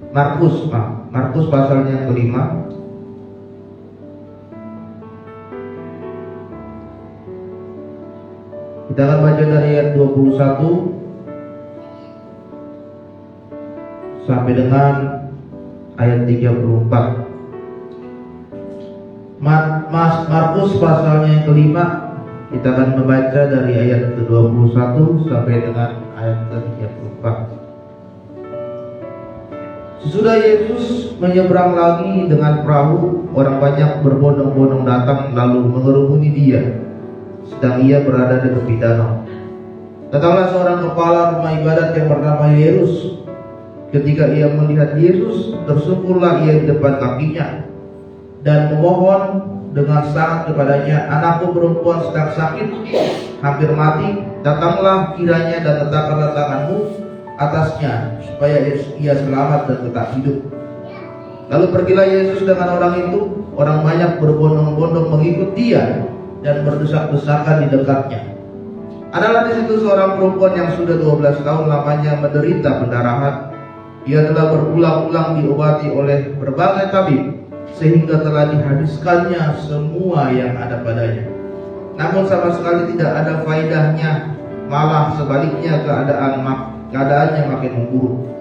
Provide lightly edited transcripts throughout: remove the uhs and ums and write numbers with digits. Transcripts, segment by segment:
Markus pasalnya yang kelima. Kita akan baca dari ayat 21 sampai dengan ayat 34. Markus pasalnya yang kelima. Kita akan membaca dari ayat ke-21 sampai dengan ayat ke-34. Sesudah Yesus menyeberang lagi dengan perahu, orang banyak berbondong-bondong datang lalu mengerumuni dia, sedang ia berada di tepi danau. Datanglah seorang kepala rumah ibadat yang bernama Yairus. Ketika ia melihat Yesus, tersungkurlah ia di depan kakinya dan memohon dengan sangat kepadanya, "Anakku perempuan sedang sakit, hampir mati. Datanglah kiranya dan letakkanlah tanganmu atasnya, supaya ia selamat dan tetap hidup." Lalu pergilah Yesus dengan orang itu. Orang banyak berbondong-bondong mengikut dia dan berdesak-desakan di dekatnya. Adalah di situ seorang perempuan yang sudah 12 tahun lamanya menderita pendarahan. Ia telah berulang-ulang diobati oleh berbagai tabib, sehingga telah dihabiskannya semua yang ada padanya. Namun sama sekali tidak ada faedahnya, malah sebaliknya keadaannya makin memburuk.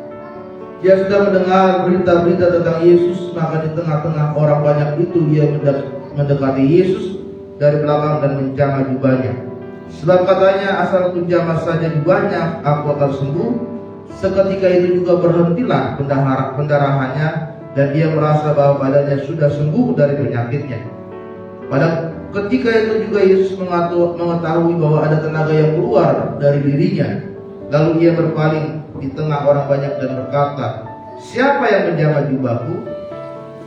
Dia sudah mendengar berita-berita tentang Yesus, maka di tengah-tengah orang banyak itu ia mendekati Yesus dari belakang dan menjamah jubahnya. Sebab katanya, "Asal jamah saja jubahnya, aku akan sembuh." Seketika itu juga berhentilah pendarahannya, dan dia merasa bahwa badannya sudah sembuh dari penyakitnya. Pada ketika itu juga Yesus mengetahui bahwa ada tenaga yang keluar dari dirinya. Lalu ia berpaling di tengah orang banyak dan berkata, "Siapa yang menjamah jubahku?"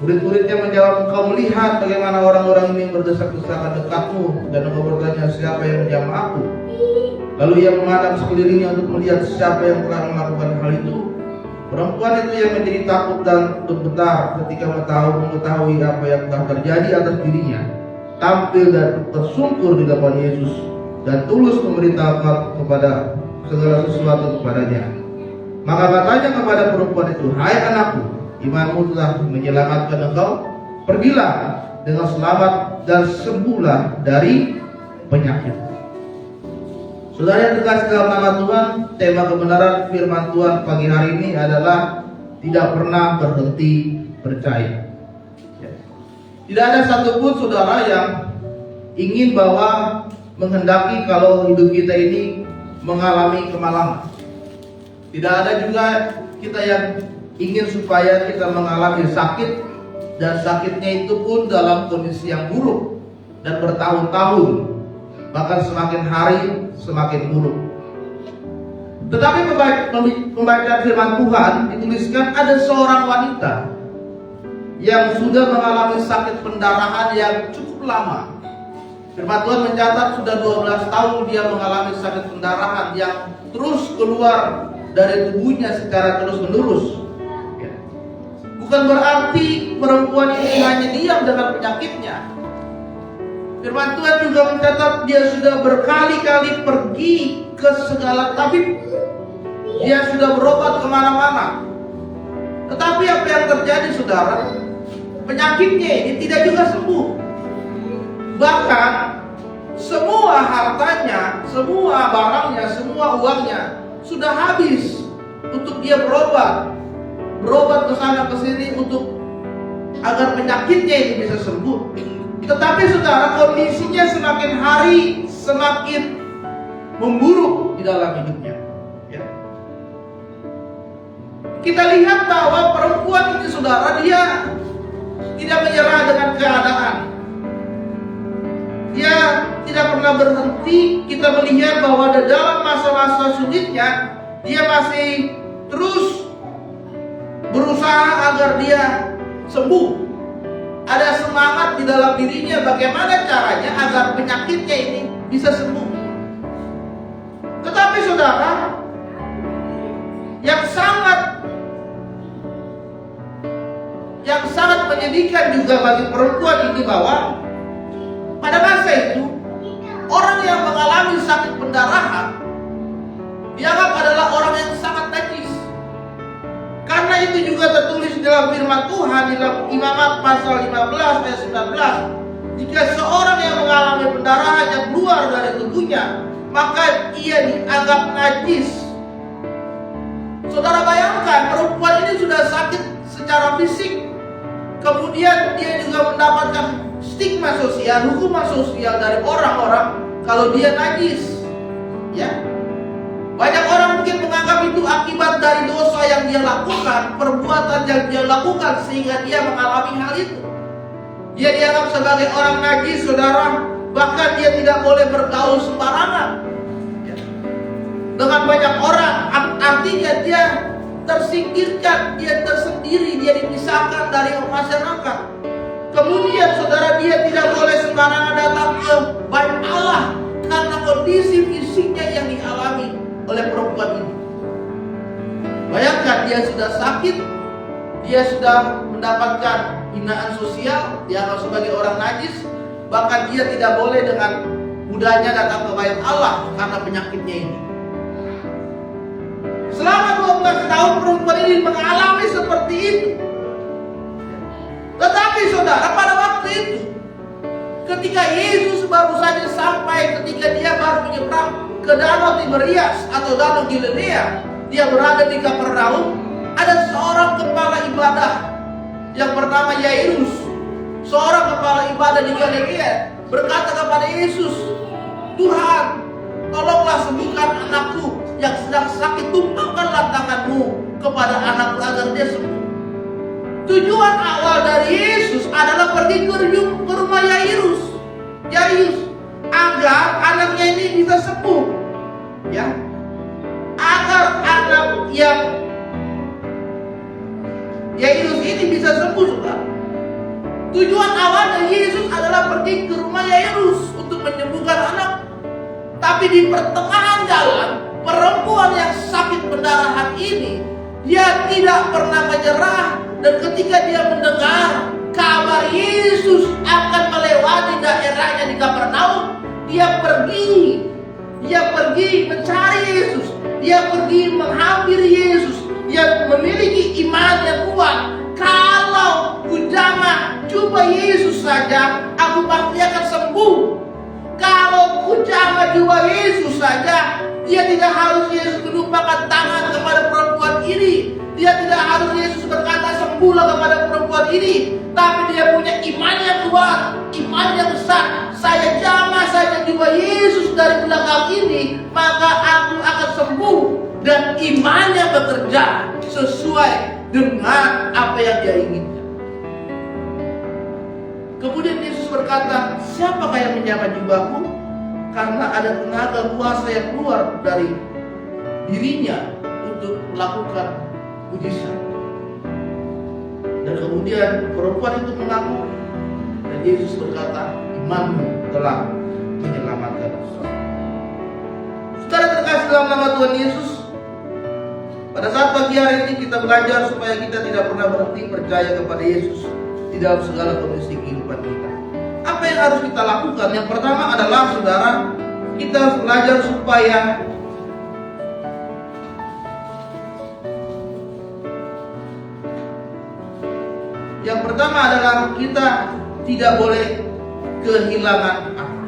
Murid-muridnya menjawab, "Engkau melihat bagaimana orang-orang ini berdesak-desakan dekatmu, dan engkau bertanya, siapa yang menjamah aku?" Lalu ia memandang sekelilingnya untuk melihat siapa yang telah melakukan hal itu. Perempuan itu yang menjadi takut dan bergetar ketika mengetahui apa yang telah terjadi atas dirinya, tampil dan tersungkur di depan Yesus dan tulus memberitahukan kepada segala sesuatu kepadanya. Maka katanya kepada perempuan itu, "Hai anakku, imanmu telah menyelamatkan engkau. Pergilah dengan selamat dan sembuhlah dari penyakit." Saudara yang dikasih dalam nama Tuhan, tema kebenaran firman Tuhan pagi hari ini adalah tidak pernah berhenti percaya. Tidak ada satupun saudara yang ingin bahwa menghendaki kalau hidup kita ini mengalami kemalangan. Tidak ada juga kita yang ingin supaya kita mengalami sakit, dan sakitnya itu pun dalam kondisi yang buruk dan bertahun-tahun, bahkan semakin hari semakin buruk. Tetapi pembacaan firman Tuhan dituliskan ada seorang wanita yang sudah mengalami sakit pendarahan yang cukup lama. Firman Tuhan mencatat sudah 12 tahun dia mengalami sakit pendarahan yang terus keluar dari tubuhnya secara terus-menerus. Bukan berarti perempuan ini hanya diam dengan penyakitnya. Firman Tuhan juga mencatat dia sudah berkali-kali pergi ke segala tabib. Dia sudah berobat kemana-mana. Tetapi apa yang terjadi saudara? Penyakitnya ini tidak juga sembuh. Bahkan semua hartanya, semua barangnya, semua uangnya sudah habis untuk dia berobat ke sana ke sini untuk agar penyakitnya ini bisa sembuh. Tetapi saudara, kondisinya semakin hari semakin memburuk di dalam hidupnya. Ya. Kita lihat bahwa perempuan ini saudara, dia tidak menyerah dengan keadaan. Dia tidak pernah berhenti. Kita melihat bahwa dalam masa-masa sulitnya dia masih terus berusaha agar dia sembuh. Ada semangat di dalam dirinya bagaimana caranya agar penyakitnya ini bisa sembuh. Tetapi saudara, yang sangat menyedihkan juga bagi perempuan ini bahwa pada masa itu orang yang mengalami sakit pendarahan dianggap adalah orang yang sangat najis. Karena itu juga tertulis dalam firman Tuhan di dalam Imamat pasal 15 ayat 19. Jika seorang yang mengalami pendarahan yang keluar dari tubuhnya, maka ia dianggap najis. Saudara bayangkan, perempuan ini sudah sakit secara fisik, kemudian dia juga mendapatkan stigma sosial, hukuman sosial dari orang-orang kalau dia najis. Ya, banyak orang mungkin menganggap itu akibat dari dosa yang dia lakukan, perbuatan yang dia lakukan sehingga dia mengalami hal itu. Dia dianggap sebagai orang najis, saudara. Bahkan dia tidak boleh bergaul sembarangan dengan banyak orang. Artinya dia tersingkirkan, dia tersendiri, dia dipisahkan dari masyarakat. Kemudian saudara, dia tidak boleh sembarangan datang ke bait Allah karena kondisi fisiknya yang dialami oleh perempuan ini. Bayangkan, dia sudah sakit, dia sudah mendapatkan hinaan sosial, dianggap sebagai orang najis, bahkan dia tidak boleh dengan mudahnya datang ke bait Allah karena penyakitnya ini. Selama 12 tahun perempuan ini mengalami seperti itu. Tetapi saudara, pada waktu itu, ketika Yesus baru saja sampai, ketika dia baru menyeberang ke Danau Tiberias atau Danau Galilea, dia berada di Kapernaum, ada seorang kepala ibadah yang bernama Yairus, seorang kepala ibadah di Galilea, berkata kepada Yesus, "Tuhan, tolonglah sembuhkan anakku yang sedang sakit, tumpangkanlah tanganmu kepada anakku agar dia sembuh." Tujuan awal dari Yesus adalah pergi ke rumah Yairus, agar anaknya ini bisa sembuh, ya, agar anak yang Yairus ini bisa sembuh, saudara. Tujuan awal dari Yesus adalah pergi ke rumah Yairus untuk menyembuhkan anak. Tapi di pertengahan jalan, perempuan yang sakit pendarahan ini, dia tidak pernah menyerah. Dan ketika dia mendengar kabar Yesus akan melewati daerahnya di Kapernaum, dia pergi mencari Yesus, dia pergi menghampiri Yesus. Dia memiliki iman yang kuat. Kalau ku jamah jubah Yesus saja, aku pasti akan sembuh. Kalau ku jamah jubah Yesus saja, dia tidak harus Yesus menumpahkan tangan kepada perempuan ini. Dia tidak harus Yesus berkata sembuhlah kepada perempuan ini. Tapi dia punya iman yang kuat, iman yang besar. Saya jamah saja jubah Yesus dari belakang ini, maka aku akan sembuh. Dan imannya bekerja sesuai dengan apa yang dia inginkan. Kemudian Yesus berkata, "Siapakah yang menjamah jubahku?" Karena ada tenaga kuasa yang keluar dari dirinya untuk melakukan mujizat. Dan kemudian perempuan itu mengaku, dan Yesus berkata, "Imanmu telah menyelamatkan." Saudara terkasih dalam nama Tuhan Yesus, pada saat pagi hari ini kita belajar supaya kita tidak pernah berhenti percaya kepada Yesus di dalam segala kondisi kehidupan kita. Apa yang harus kita lakukan? Yang pertama adalah, saudara, kita harus belajar supaya kita tidak boleh kehilangan arah.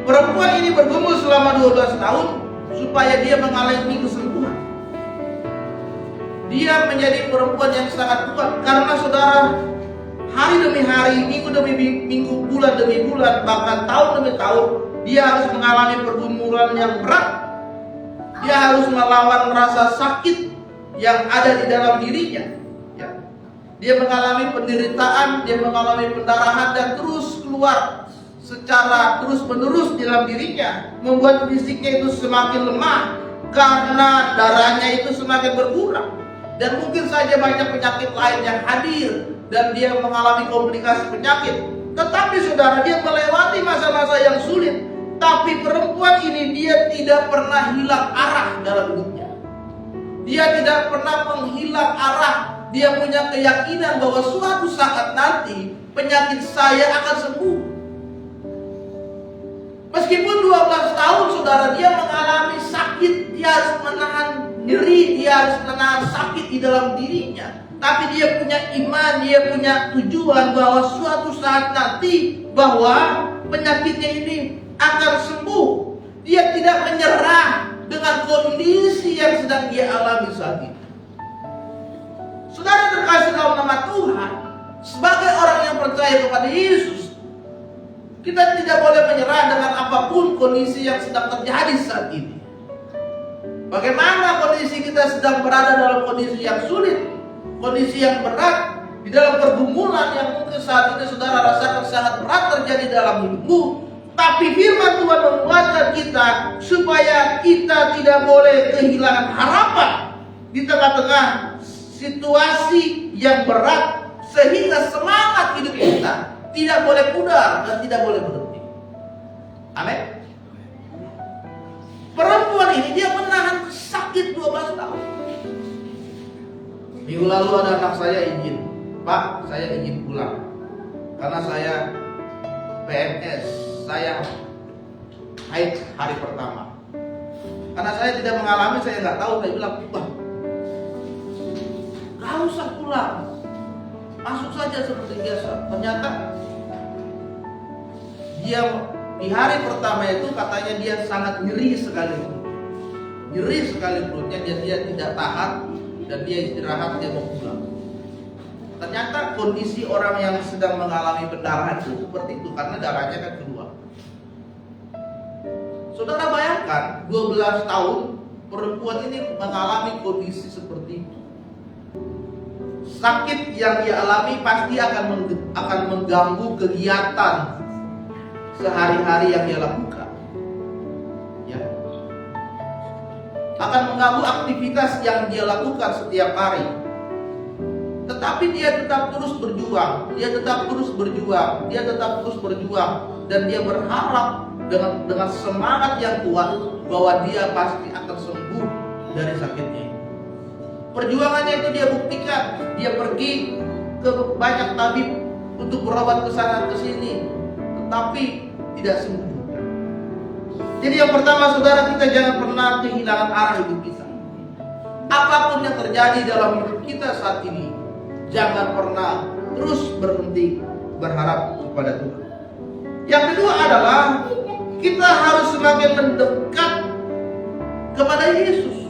Perempuan ini bergumul selama 12 tahun supaya dia mengalami kesembuhan. Dia menjadi perempuan yang sangat kuat karena, saudara, hari demi hari, minggu demi minggu, bulan demi bulan, bahkan tahun demi tahun, dia harus mengalami pergumulan yang berat. Dia harus melawan rasa sakit yang ada di dalam dirinya. Dia mengalami penderitaan, dia mengalami pendarahan dan terus keluar secara terus-menerus di dalam dirinya, membuat fisiknya itu semakin lemah karena darahnya itu semakin berkurang. Dan mungkin saja banyak penyakit lain yang hadir dan dia mengalami komplikasi penyakit. Tetapi saudara, dia melewati masa-masa yang sulit. Tapi perempuan ini, dia tidak pernah hilang arah dalam hidupnya. Dia tidak pernah menghilang arah. Dia punya keyakinan bahwa suatu saat nanti penyakit saya akan sembuh. Meskipun 12 tahun, saudara, dia mengalami sakit, dia harus menahan nyeri, dia harus menahan sakit di dalam dirinya. Tapi dia punya iman, dia punya tujuan bahwa suatu saat nanti bahwa penyakitnya ini akan sembuh. Dia tidak menyerah dengan kondisi yang sedang dia alami saat ini. Saudara terkasih dalam nama Tuhan, sebagai orang yang percaya kepada Yesus, kita tidak boleh menyerah dengan apapun kondisi yang sedang terjadi saat ini. Bagaimana kondisi kita sedang berada dalam kondisi yang sulit, kondisi yang berat, di dalam pergumulan yang mungkin saat ini saudara rasakan sangat berat terjadi dalam hidupmu. Tapi firman Tuhan menguatkan kita supaya kita tidak boleh kehilangan harapan di tengah-tengah situasi yang berat, sehingga semangat hidup kita tidak boleh pudar dan tidak boleh berhenti. Amin. Perempuan ini dia menahan sakit 12 tahun. Minggu lalu ada anak saya izin, Pak, saya izin pulang karena saya PMS, saya haid hari pertama. Karena saya tidak mengalami, saya nggak tahu. Saya bilang, Pak, nggak usah pulang, masuk saja seperti biasa. Ternyata dia di hari pertama itu katanya dia sangat nyeri sekali perutnya, dia tidak tahan dan dia istirahat, dia mau pulang. Ternyata kondisi orang yang sedang mengalami pendarahan itu seperti itu karena darahnya kan keluar. Saudara bayangkan 12 tahun perempuan ini mengalami kondisi seperti itu. Sakit yang dia alami pasti akan mengganggu kegiatan sehari-hari yang dia lakukan. Ya. Akan mengganggu aktivitas yang dia lakukan setiap hari. Tetapi dia tetap terus berjuang, dan dia berharap dengan semangat yang kuat bahwa dia pasti akan sembuh dari sakitnya. Perjuangannya itu dia buktikan, dia pergi ke banyak tabib untuk berobat ke sana ke sini, tetapi tidak sembuh. Jadi yang pertama saudara, kita jangan pernah kehilangan arah hidup kita. Apapun yang terjadi dalam hidup kita saat ini, jangan pernah terus berhenti berharap kepada Tuhan. Yang kedua adalah kita harus semakin mendekat kepada Yesus.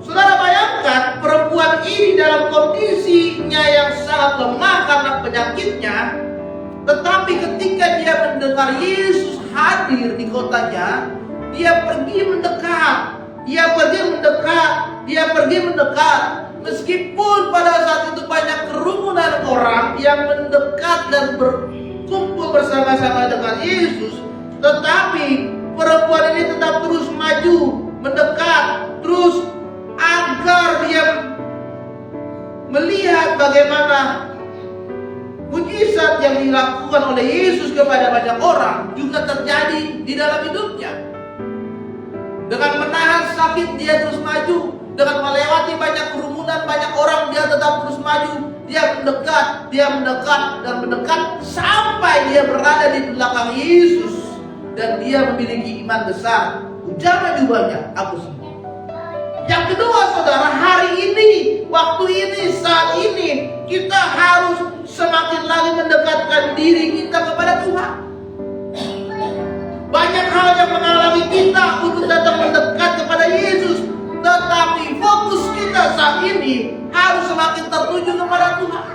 Saudara bayangkan perempuan ini dalam kondisinya yang sangat lemah karena penyakitnya, tetapi ketika dia mendengar Yesus hadir di kotanya, dia pergi mendekat. Meskipun pada saat itu banyak kerumunan orang yang mendekat dan berkumpul bersama-sama dengan Yesus, tetapi perempuan ini tetap terus maju, mendekat, terus agar dia melihat bagaimana mujizat yang dilakukan oleh Yesus kepada banyak orang juga terjadi di dalam hidupnya. Dengan menahan sakit dia terus maju. Dengan melewati banyak kerumunan, banyak orang, dia tetap terus maju. Dia mendekat sampai dia berada di belakang Yesus. Dan dia memiliki iman besar. Ujarnya jubahnya, aku sembuh. Yang kedua saudara, hari ini, waktu ini, saat ini, kita harus semakin lagi mendekatkan diri kita kepada Tuhan. Banyak hal yang mengalami kita untuk datang mendekat kepada Yesus, tetapi fokus kita saat ini harus semakin tertuju kepada Tuhan.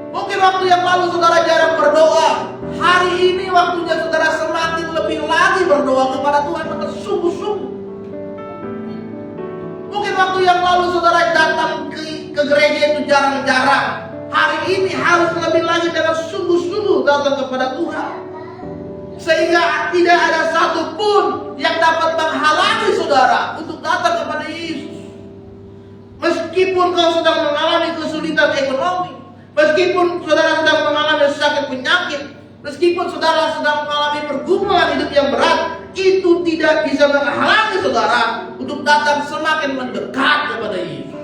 Mungkin waktu yang lalu saudara jarang berdoa. Hari ini waktunya saudara semakin lebih lagi berdoa kepada Tuhan dengan sungguh-sungguh. Mungkin waktu yang lalu saudara datang ke gereja itu jarang-jarang. Hari ini harus lebih lagi dengan sungguh-sungguh datang kepada Tuhan. Sehingga tidak ada satupun yang dapat menghalangi saudara untuk datang kepada Yesus. Meskipun kau sedang mengalami kesulitan ekonomi, meskipun saudara sedang mengalami sakit penyakit, meskipun saudara sedang mengalami pergumulan hidup yang berat, itu tidak bisa menghalangi saudara untuk datang semakin mendekat kepada Yesus.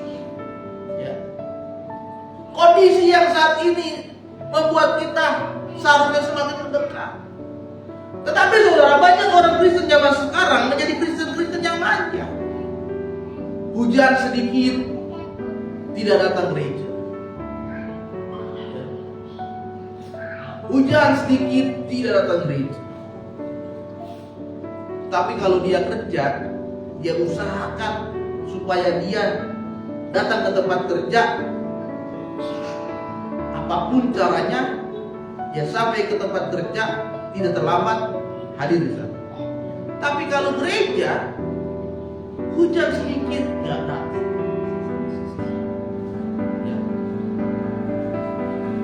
Ya. Kondisi yang saat ini membuat kita seharusnya semakin mendekat. Tetapi saudara, banyak orang Kristen zaman sekarang menjadi Kristen-Kristen yang manja. Hujan sedikit, tidak datang gereja. Hujan sedikit, tidak datang gereja. Tapi kalau dia kerja, dia usahakan supaya dia datang ke tempat kerja. Apapun caranya, dia sampai ke tempat kerja, tidak terlambat, hadir di sana. Tapi kalau gereja, hujan sedikit, nggak datang. Ya.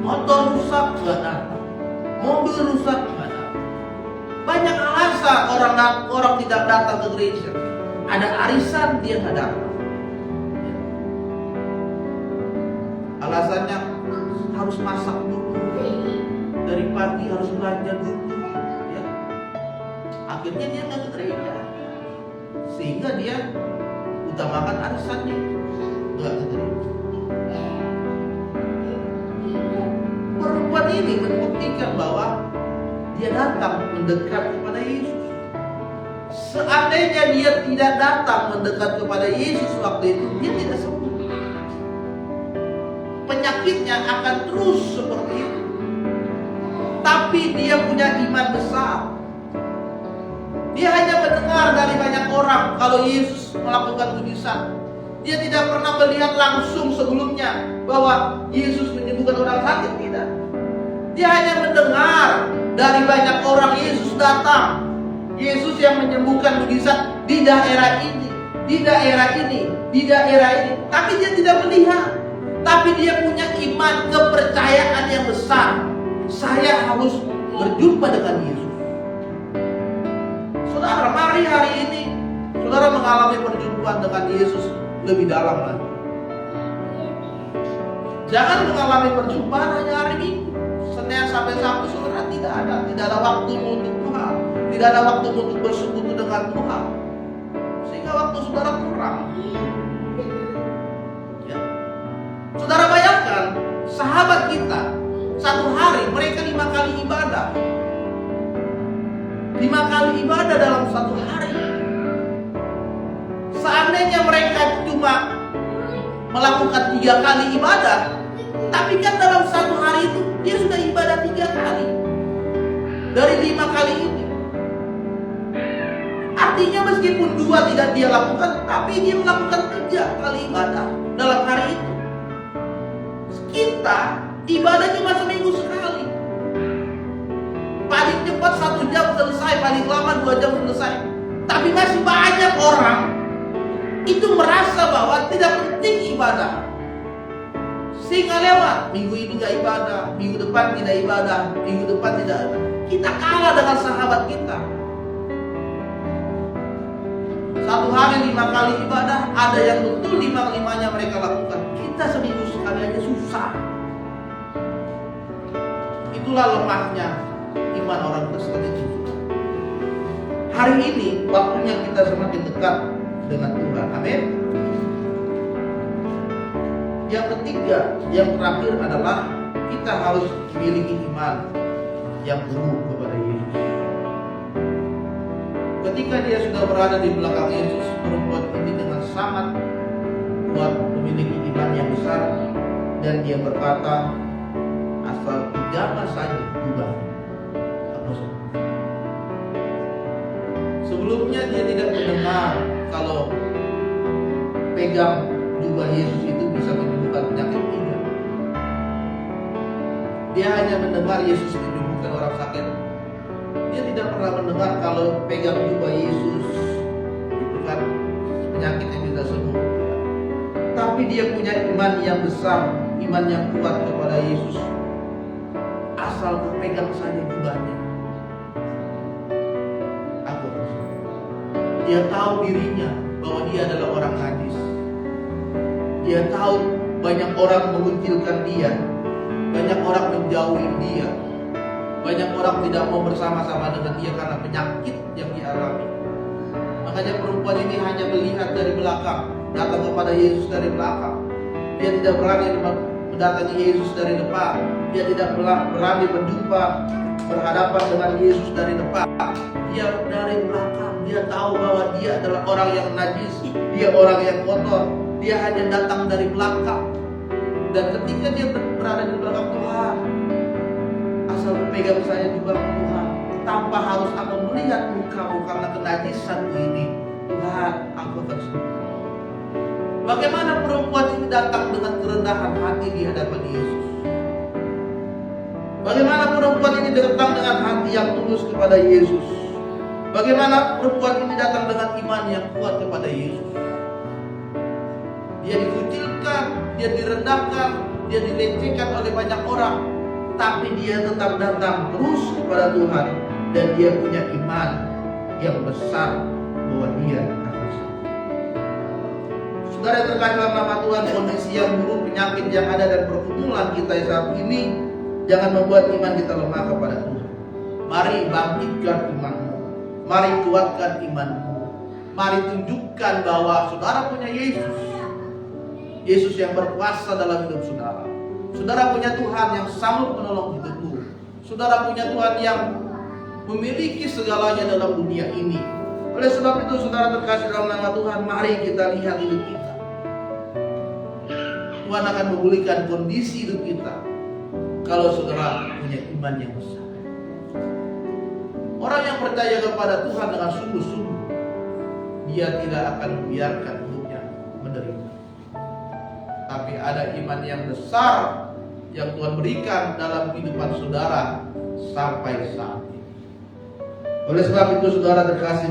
Motor rusak, nggak datang. Mobil rusak, nggak datang. Banyak alasan orang tidak datang ke gereja. Ada arisan, dia nggak datang. Ya. Alasannya harus masak dulu, dari pagi harus belanja dulu. Ya. Akhirnya dia nggak ke gereja, sehingga dia utamakan arisannya, nggak ke gereja. Perempuan ini membuktikan bahwa dia datang mendekat kepada Yesus. Seandainya dia tidak datang mendekat kepada Yesus waktu itu, dia tidak sembuh. Penyakitnya akan terus seperti itu. Tapi dia punya iman besar. Dia hanya mendengar dari banyak orang kalau Yesus melakukan mujizat. Dia tidak pernah melihat langsung sebelumnya bahwa Yesus menyembuhkan orang sakit, tidak. Dia hanya mendengar dari banyak orang Yesus datang. Yesus yang menyembuhkan mujizat di daerah ini, di daerah ini, di daerah ini. Tapi dia tidak melihat. Tapi dia punya iman, kepercayaan yang besar. Saya harus berjumpa dengan Yesus. Saudara, mari hari ini saudara mengalami perjumpaan dengan Yesus lebih dalam lagi. Jangan mengalami perjumpaan hanya hari Minggu, Senin sampai Sabtu. Saudara, tidak ada waktu untuk Tuhan, tidak ada waktu untuk bersekutu dengan Tuhan, sehingga waktu saudara kurang. Ya. Saudara bayangkan, sahabat kita satu hari mereka 5 kali ibadah. 5 kali ibadah dalam satu hari. Seandainya mereka cuma melakukan 3 kali ibadah, tapi kan dalam satu hari itu dia sudah ibadah 3 kali dari 5 kali ini. Artinya meskipun 2 tidak dia lakukan, tapi dia melakukan 3 kali ibadah dalam hari itu. Kita ibadah cuma seminggu sekali. Paling cepat 1 jam selesai, paling lama 2 jam selesai. Tapi masih banyak orang itu merasa bahwa tidak penting ibadah, sehingga lewat minggu ini gak ibadah, minggu depan tidak ibadah, minggu depan tidak ibadah. Kita kalah dengan sahabat kita. Satu hari 5 kali ibadah, ada yang betul 5-5-nya mereka lakukan. Kita seminggu sekali aja susah. Itulah lemahnya iman orang Kristen itu. Hari ini waktunya kita semakin dekat dengan Tuhan. Amin. Yang ketiga, yang terakhir adalah kita harus memiliki iman yang teguh kepada Yesus. Ketika dia sudah berada di belakang Yesus, perempuan ini dengan sangat kuat memiliki iman yang besar, dan dia berkata, asal pijama saja jubahnya. Sebelumnya dia tidak mendengar kalau pegang jubah Yesus itu bisa menyembuhkan penyakit tidak. Dia hanya mendengar Yesus menyembuhkan orang sakit. Dia tidak pernah mendengar kalau pegang jubah Yesus itu kan penyakitnya bisa sembuh. Tapi dia punya iman yang besar, iman yang kuat kepada Yesus. Asal pegang saja jubahnya. Dia tahu dirinya bahwa dia adalah orang najis. Dia tahu banyak orang mengucilkan dia, banyak orang menjauhi dia, banyak orang tidak mau bersama-sama dengan dia karena penyakit yang dialami. Makanya perempuan ini hanya melihat dari belakang, datang kepada Yesus dari belakang. Dia tidak berani mendatangi Yesus dari depan. Dia tidak berani berjumpa berhadapan dengan Yesus dari depan, dia dari belakang. Dia tahu bahwa dia adalah orang yang najis, dia orang yang kotor. Dia hanya datang dari belakang. Dan ketika dia berada di belakang Tuhan, asal pegang saya di belakang Tuhan, tanpa harus aku melihat mukamu karena kenajisan ini, Tuhan, aku akan sembuh. Bagaimana perempuan ini datang dengan kerendahan hati di hadapan Yesus? Bagaimana perempuan ini datang dengan hati yang tulus kepada Yesus? Bagaimana perempuan ini datang dengan iman yang kuat kepada Yesus? Dia dikucilkan, dia direndahkan, dia dilecehkan oleh banyak orang, tapi dia tetap datang terus kepada Tuhan, dan dia punya iman yang besar bahwa dia akan sembuh. Saudara terkasih dalam nama Tuhan, kondisi yang buruk, penyakit yang ada, dan pergumulan kita saat ini jangan membuat iman kita lemah kepada Tuhan. Mari bangkitkan imanmu, mari kuatkan imanmu, mari tunjukkan bahwa saudara punya Yesus. Yesus yang berkuasa dalam hidup saudara. Saudara punya Tuhan yang sanggup menolong hidupmu. Saudara punya Tuhan yang memiliki segalanya dalam dunia ini. Oleh sebab itu, saudara terkasih dalam nama Tuhan, mari kita lihat hidup kita. Tuhan akan memulihkan kondisi hidup kita kalau saudara punya iman yang besar. Orang yang percaya kepada Tuhan dengan sungguh-sungguh, dia tidak akan membiarkan hidupnya menderita. Tapi ada iman yang besar yang Tuhan berikan dalam kehidupan saudara sampai saat ini. Oleh sebab itu, saudara terkasih